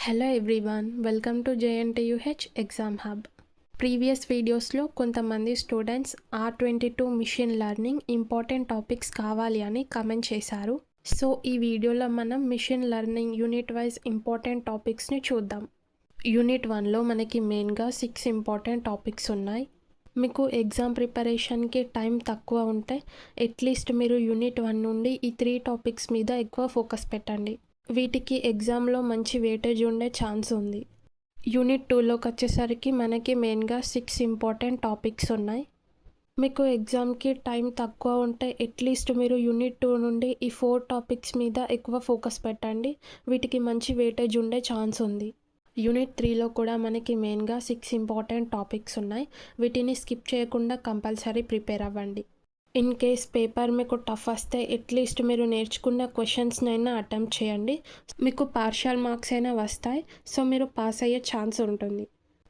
Hello everyone, welcome to JNTUH exam hub. Previous వీడియోస్లో కొంతమంది students R22 machine learning important topics కావాలి అని comment చేశారు. సో ఈ వీడియోలో మనం machine learning unit wise important టాపిక్స్ని చూద్దాం. యూనిట్ 1లో మనకి మెయిన్గా 6 ఇంపార్టెంట్ టాపిక్స్ ఉన్నాయి. మీకు ఎగ్జామ్ ప్రిపరేషన్కి టైం తక్కువ ఉంటే అట్లీస్ట్ మీరు యూనిట్ 1 నుండి ఈ 3 టాపిక్స్ మీద ఎక్కువ ఫోకస్ పెట్టండి. వీటికి ఎగ్జామ్లో మంచి వెయిటేజ్ ఉండే ఛాన్స్ ఉంది. యూనిట్ 2లోకి వచ్చేసరికి మనకి మెయిన్గా 6 ఇంపార్టెంట్ టాపిక్స్ ఉన్నాయి. మీకు ఎగ్జామ్కి టైం తక్కువ ఉంటే అట్లీస్ట్ మీరు యూనిట్ 2 నుండి ఈ 4 టాపిక్స్ మీద ఎక్కువ ఫోకస్ పెట్టండి. వీటికి మంచి వెయిటేజ్ ఉండే ఛాన్స్ ఉంది. యూనిట్ 3లో కూడా మనకి మెయిన్గా 6 ఇంపార్టెంట్ టాపిక్స్ ఉన్నాయి. వీటిని స్కిప్ చేయకుండా కంపల్సరీ ప్రిపేర్ అవ్వండి. ఇన్ కేస్ పేపర్ మీకు టఫ్ వస్తే అట్లీస్ట్ మీరు నేర్చుకున్న క్వశ్చన్స్నైనా అటెంప్ట్ చేయండి. మీకు పార్షియల్ మార్క్స్ అయినా వస్తాయి, సో మీరు పాస్ అయ్యే ఛాన్స్ ఉంటుంది.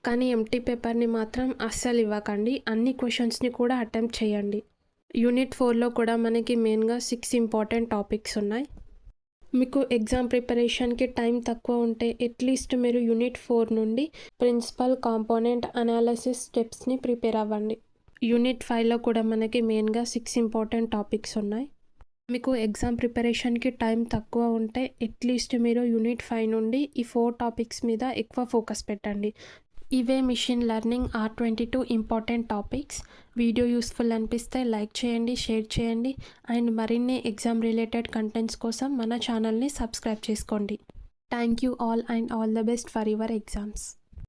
కానీ ఎంటీ పేపర్ని మాత్రం అస్సలు ఇవ్వకండి, అన్ని క్వశ్చన్స్ని కూడా అటెంప్ట్ చేయండి. యూనిట్ 4లో కూడా మనకి మెయిన్గా 6 ఇంపార్టెంట్ టాపిక్స్ ఉన్నాయి. మీకు ఎగ్జామ్ ప్రిపరేషన్కి టైం తక్కువ ఉంటే అట్లీస్ట్ మీరు యూనిట్ 4 నుండి ప్రిన్సిపల్ కాంపోనెంట్ అనాలిసిస్ స్టెప్స్ని ప్రిపేర్ అవ్వండి. యూనిట్ 5లో కూడా మనకి మెయిన్గా 6 ఇంపార్టెంట్ టాపిక్స్ ఉన్నాయి. మీకు ఎగ్జామ్ ప్రిపరేషన్కి టైం తక్కువ ఉంటే అట్లీస్ట్ మీరు యూనిట్ 5 నుండి ఈ 4 టాపిక్స్ మీద ఎక్కువ ఫోకస్ పెట్టండి. ఇవే machine learning R22 important topics. Video useful అనిపిస్తే లైక్ చేయండి, షేర్ చేయండి అండ్ మరిన్ని ఎగ్జామ్ రిలేటెడ్ కంటెంట్స్ కోసం మన ఛానల్ని సబ్స్క్రైబ్ చేసుకోండి. Thank you all and all the best for your exams.